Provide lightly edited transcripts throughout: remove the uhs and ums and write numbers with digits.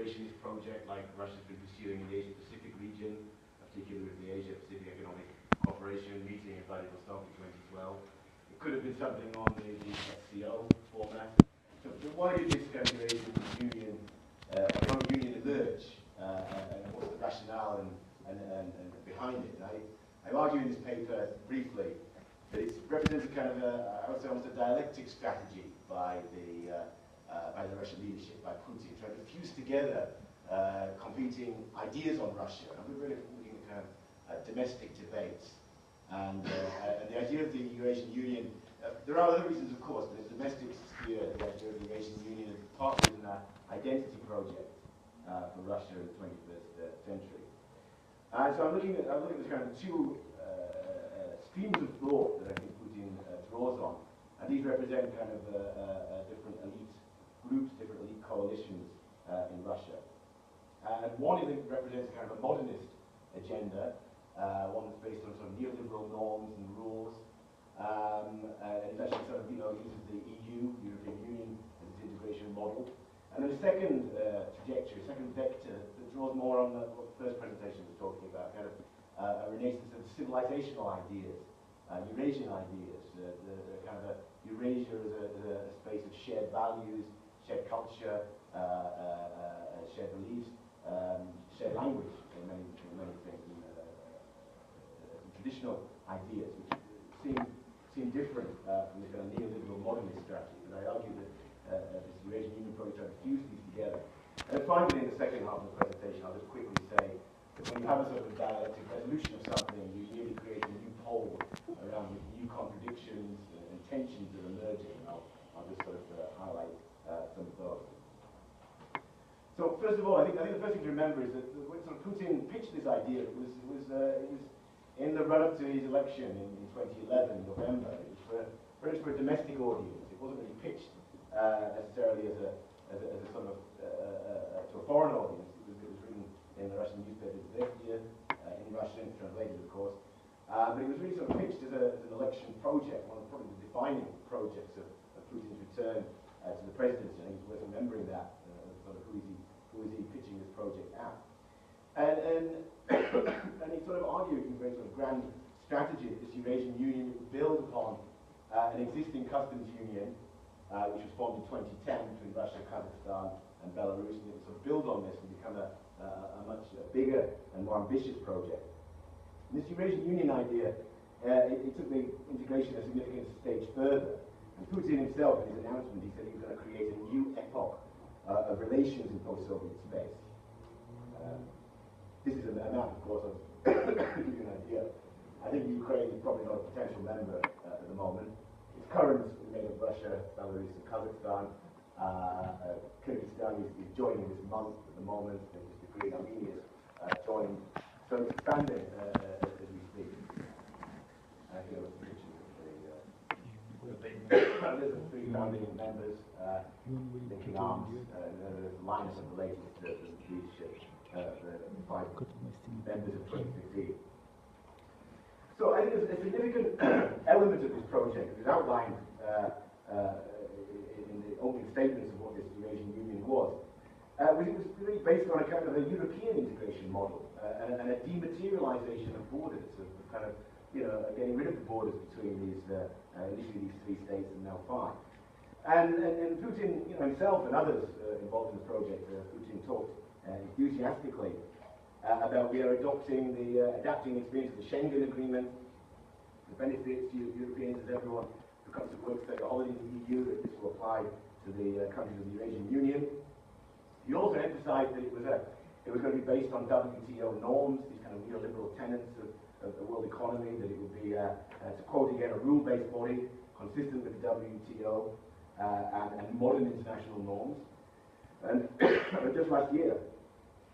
integrationist project like Russia's been pursuing in the Asia-Pacific region, particularly with the Asia-Pacific Economic Cooperation meeting in Vladivostok in 2012. It could have been something on the SCO format. So why did this kind of Eurasian Union, economic union emerge? And what's the rationale and behind it? And I argue in this paper briefly that it represents a kind of I would say almost a dialectic strategy by the Russian leadership, by Putin, trying to fuse together competing ideas on Russia. And we're really looking at kind of domestic debates. And the idea of the Eurasian Union, there are other reasons, of course, but in the domestic sphere, the idea of the Eurasian Union is partly an identity project for Russia in the 21st century. So I'm looking at the kind of two streams of thought that I think Putin draws on, and these represent kind of different elite groups, different elite coalitions in Russia. And one I think represents kind of a modernist agenda, one that's based on sort of neoliberal norms and rules, and it actually sort of uses the EU, European Union, as its integration model. And then a second trajectory, second vector that draws more on what the first presentation was talking about, kind of a renaissance of civilizational ideas, Eurasian ideas, the kind of Eurasia as a space of shared values, shared culture, shared beliefs, shared language, in many things, traditional ideas, which seem different from the kind of neoliberal modernist strategy. But I argue that this Eurasian Union project trying to fuse these together. And then finally, in the second half of the presentation, I'll just quickly say that when you have a sort of dialectic resolution of something, you nearly create a new pole around with new contradictions and tensions that are emerging. And I'll just sort of highlight some of those. So first of all, I think the first thing to remember is that when sort of Putin pitched this idea, it was in the run-up to his election in 2011, November. It was very much for a domestic audience. It wasn't really pitched necessarily as a sort of to a foreign audience. It was written in the Russian newspaper in Russian, translated of course. But it was really sort of pitched as an election project, one of probably the defining projects of Putin's return to the presidency. I think it's worth remembering that. Sort of who is he pitching this project at? And he sort of argued in a very sort of grand strategy that this Eurasian Union would build upon an existing customs union, which was formed in 2010 between Russia, Kazakhstan, and Belarus, and it would sort of build on this and become a much bigger and more ambitious project. And this Eurasian Union idea, it took the integration a significant stage further. And Putin himself, in his announcement, he said he was going to create a new epoch of relations in post-Soviet space. This is a map, of course, to give you an idea. I think Ukraine is probably not a potential member at the moment. Its current is made of Russia, Belarus, and Kazakhstan. Kyrgyzstan is joining this month at the moment. It was decreed Armenia joined. So it's expanding as we speak. Here are the pictures of there's the three founding members linking arms. There's the lineup of the latest leadership. The 5 members of 2015. So I think a significant element of this project is outlined in the opening statements of what this Eurasian Union was. It was really based on a kind of a European integration model and a dematerialization of borders, of kind of getting rid of the borders between these initially these 3 states and now 5. And Putin himself and others involved in the project, Putin talked enthusiastically about we are adapting the experience of the Schengen Agreement, the benefits to Europeans as everyone who comes to work take a holiday in the EU, that this will apply to the countries of the Eurasian Union. He also emphasized that it was going to be based on WTO norms, these kind of neoliberal tenets of the world economy, that it would be, to quote again, a rule-based body consistent with the WTO and modern international norms. And just last year,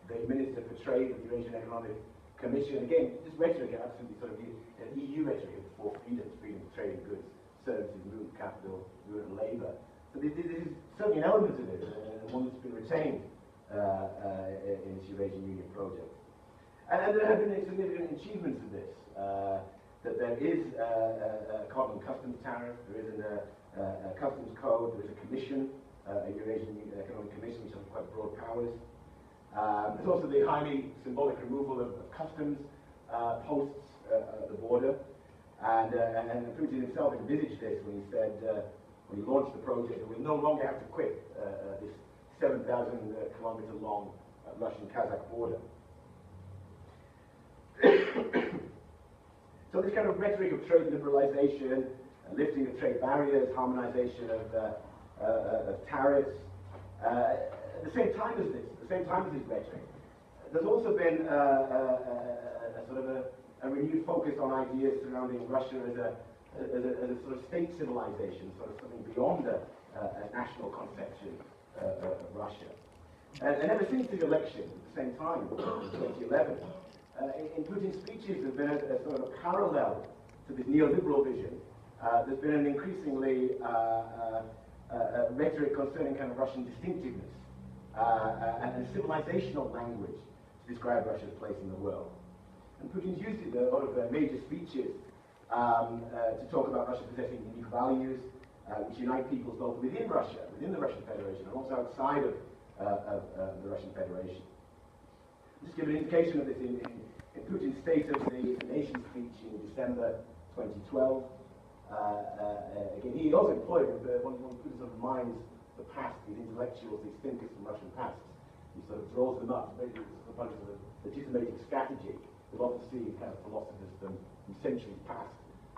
the Minister for Trade of the Eurasian Economic Commission, again, this rhetoric absolutely sort of an EU rhetoric of 4 freedoms, freedom of trade in goods, services, movement of capital, movement of labour. So this is certainly an element of it, and one that's been retained in this Eurasian Union project. And there have been significant achievements of this, that there is a carbon customs tariff, there is a customs code, there is a commission, a Eurasian Economic Commission, which has quite broad powers. There's also the highly symbolic removal of customs posts at the border. And Putin himself envisaged this when he said, when he launched the project, that we'll no longer have to quit this 7,000 kilometer long Russian-Kazakh border. So this kind of rhetoric of trade liberalization, lifting of trade barriers, harmonization of tariffs, at the same time as this rhetoric, there's also been a sort of a renewed focus on ideas surrounding Russia as a sort of state civilization, sort of something beyond a national conception of Russia. And ever since the election, at the same time, in 2011, in Putin's speeches, there's been a sort of a parallel to this neoliberal vision. There's been an increasingly rhetoric concerning kind of Russian distinctiveness and a civilizational language to describe Russia's place in the world. And Putin's used it in a lot of major speeches to talk about Russia possessing unique values which unite peoples both within Russia, within the Russian Federation, and also outside of the Russian Federation. Just give an indication of this in Putin's State of the Nation speech in December 2012. Again, he also employed, when Putin sort of mines the past, these intellectuals, these thinkers from Russian past, he sort of draws them up, maybe it's a bunch of a legitimating strategy. We love to see kind of philosophers from centuries past,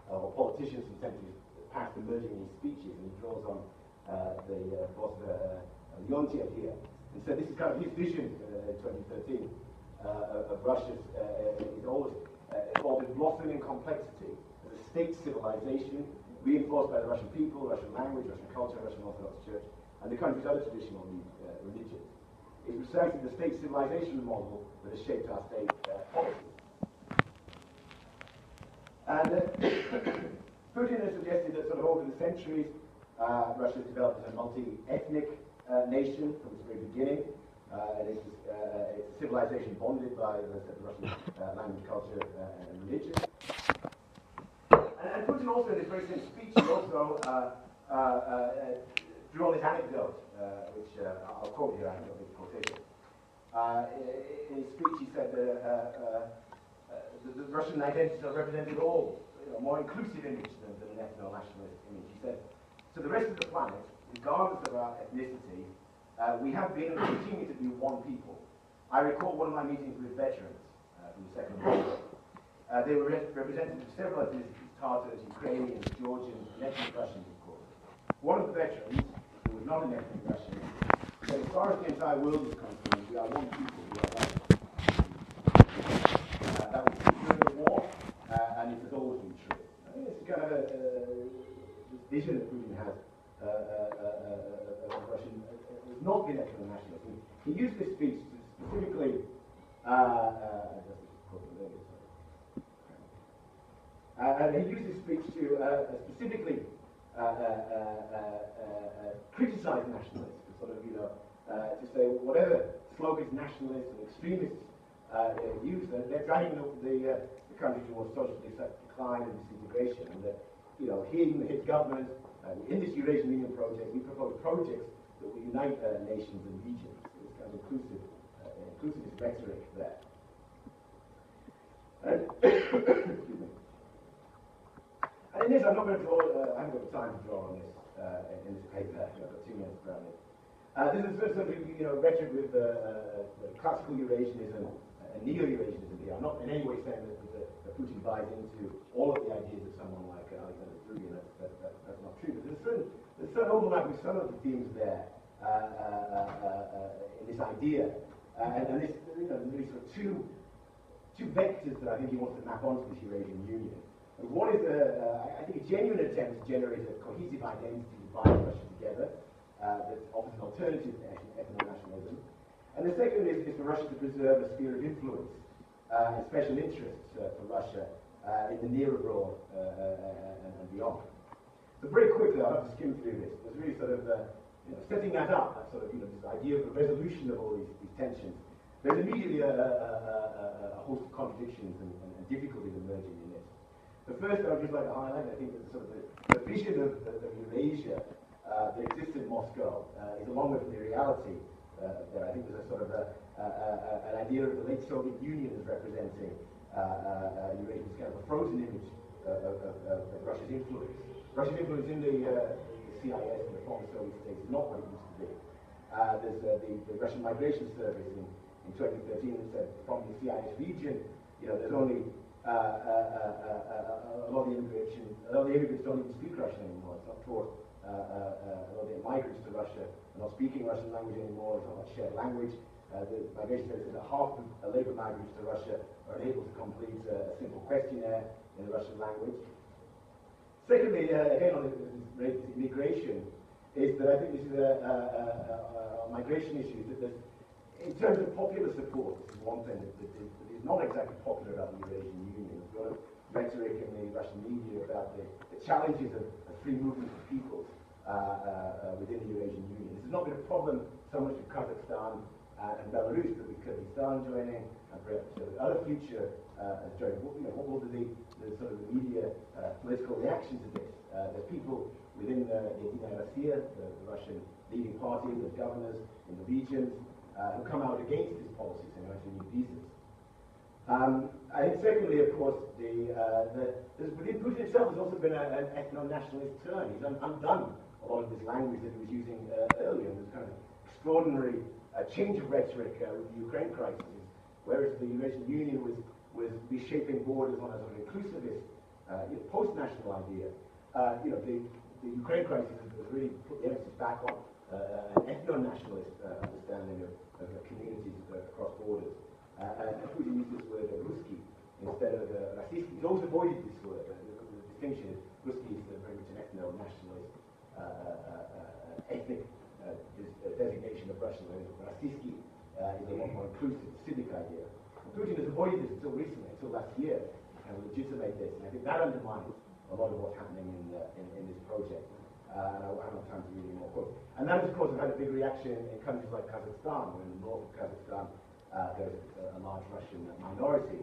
or politicians from centuries past emerging in his speeches, and he draws on the philosopher Leontiev here. And so this is kind of his vision in 2013 of Russia's, is always involved in blossoming complexity as a state civilization, reinforced by the Russian people, Russian language, Russian culture, Russian Orthodox Church, and the country's other traditional religions. It's precisely the state civilization model that has shaped our state policies. And Putin has suggested that sort of over the centuries, Russia has developed as a multi-ethnic nation from its very beginning. It's a civilization bonded by, as I said, the Russian language, culture, and religion. And Putin also, in his very same speech, he also drew on this anecdote, which I'll quote here, I don't need quotation. In his speech, he said the Russian identities are represented all, more inclusive image than an ethno-nationalist image. He said, to the rest of the planet, regardless of our ethnicity, we have been and continue to be one people. I recall one of my meetings with veterans from the Second World War. They were representatives of several ethnicities, Tatars, Ukrainians, Georgians, and ethnic Russians, of course. One of the veterans, who was not an ethnic Russian, said, as far as the entire world is concerned, we are one people, we are one. That was true during the war, and it has always been true. I think it's kind of this vision that Putin has of Russian has not been ethno-nationalist. He used this speech to specifically and he used this speech to specifically criticize nationalists, to sort of, to say whatever slogans nationalists and extremists use, they're dragging the country towards social decline and disintegration. And that, his government, in this Eurasian Union project, we propose projects that will unite nations and regions. So this kind of inclusivist rhetoric there. Excuse me. And in this, I'm not going to draw, I haven't got time to draw on this in this paper. I've got 2 minutes around it. This is sort of, rhetoric with classical Eurasianism and neo-Eurasianism here. I'm not in any way saying that Putin buys into all of the ideas of someone like Alexander Dugin. That's not true. But there's certain overlap with some of the themes there in this idea. And this, really sort of two vectors that I think he wants to map onto this Eurasian Union. And one is, I think, a genuine attempt to generate a cohesive identity to bind Russia together that offers an alternative to ethno-nationalism. And the second is for Russia to preserve a sphere of influence and special interests for Russia in the near abroad and beyond. So very quickly, I'll have to skim through this. There's really sort of, setting that up, that sort of, this idea of the resolution of all these tensions. There's immediately a host of contradictions and difficulties emerging in this. The first I would just like to highlight, I think, that sort of the vision of Eurasia that exists in Moscow is a long way from the reality there. I think there's a sort of an idea of the late Soviet Union as representing Eurasia, this kind of a frozen image of Russia's influence. Russia's influence in the CIS and the former Soviet states is not what it used to be. There's the Russian Migration Service in 2013 that said from the CIS region, there's only a lot of the immigrants don't even speak Russian anymore. It's not taught. A lot of the migrants to Russia are not speaking Russian language anymore. It's not a shared language. The migration service says that half of labour migrants to Russia are unable to complete a simple questionnaire in the Russian language. Secondly, again on immigration, is that I think this is a migration issue. That in terms of popular support, this is one thing that is not exactly popular about the Eurasian Union. There's a lot of rhetoric in the Russian media about the challenges of free movement of peoples within the Eurasian Union. This has not been a problem so much with Kazakhstan and Belarus, but with Kyrgyzstan joining, and perhaps other future joining. What will be the sort of media political reaction to this? There's people within the Eurasian, the Russian leading party, the governors in the regions, who come out against these policies and actually need visas. I think secondly, of course, within Putin himself has also been an ethno-nationalist turn. He's undone a lot of this language that he was using earlier. There's kind of extraordinary change of rhetoric with the Ukraine crisis, whereas the Eurasian Union was reshaping borders on a sort of inclusivist, post-national idea. The Ukraine crisis has really put the emphasis back on an ethno-nationalist understanding of communities across borders. And Putin used this word Ruski instead of Российский. He's always avoided this word. The distinction is Ruski is very much an ethno-nationalist, ethnic designation of Russian. Российский is a lot more inclusive, civic idea. And Putin has avoided this until recently, until last year, and legitimate this. And I think that undermines a lot of what's happening in this project. And I don't have time to read any more quotes. And that, of course, has had a big reaction in countries like Kazakhstan, where in the north of Kazakhstan there's a large Russian minority.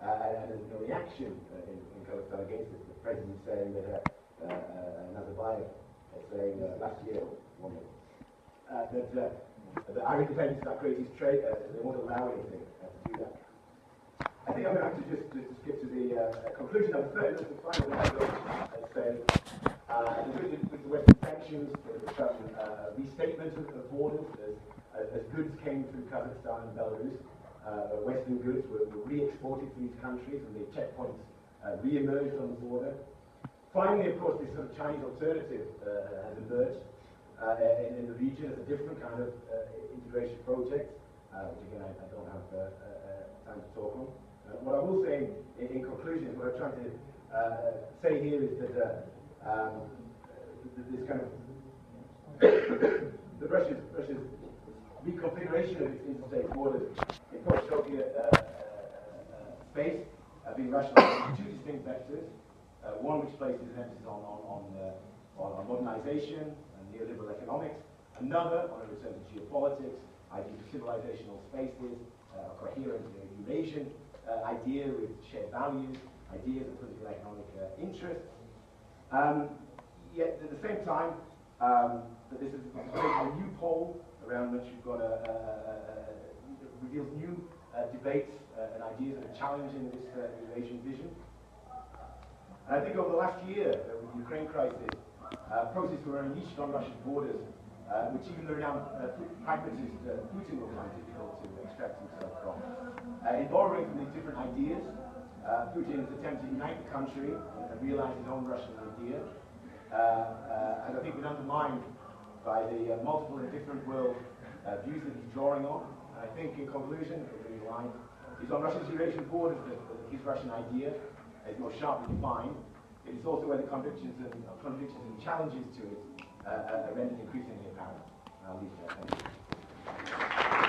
And there's no reaction in Kazakhstan against this. The president saying that Nazarbayev saying last year, that our independence is our greatest trait. They won't allow anything to do that. I think I'm going to have to just skip to the conclusion of the final and say with the Western sanctions, there's some restatement of borders as goods came through Kazakhstan and Belarus. Western goods were re-exported to these countries, and the checkpoints re-emerged on the border. Finally, of course, this sort of Chinese alternative has emerged in the region as a different kind of integration project, which again I don't have time to talk on. What I will say in conclusion is what I'm trying to say here is that this kind of the Russia's reconfiguration of its interstate borders in post-Soviet space being rationalized in two distinct vectors. One which places an emphasis on modernization and neoliberal economics. Another on a return to geopolitics, ideas of civilizational spaces, a coherent Eurasian idea with shared values, ideas of political and economic interests. Yet at the same time, that this is a new pole around which you've got reveals new debates and ideas that are challenging this Eurasian vision. And I think over the last year, with the Ukraine crisis, processes were unleashed on Russian borders, which even the renowned pragmatist Putin will find difficult to extract himself from. In borrowing from these different ideas, Putin's attempt to unite the country and realize his own Russian idea, and I think been undermined by the multiple and different world views that he's drawing on. And I think, in conclusion, the line is on Russia's Eurasian borders that his Russian idea is most sharply defined. It is also where the contradictions and challenges to it are rendered increasingly apparent. I'll leave it there. Thank you.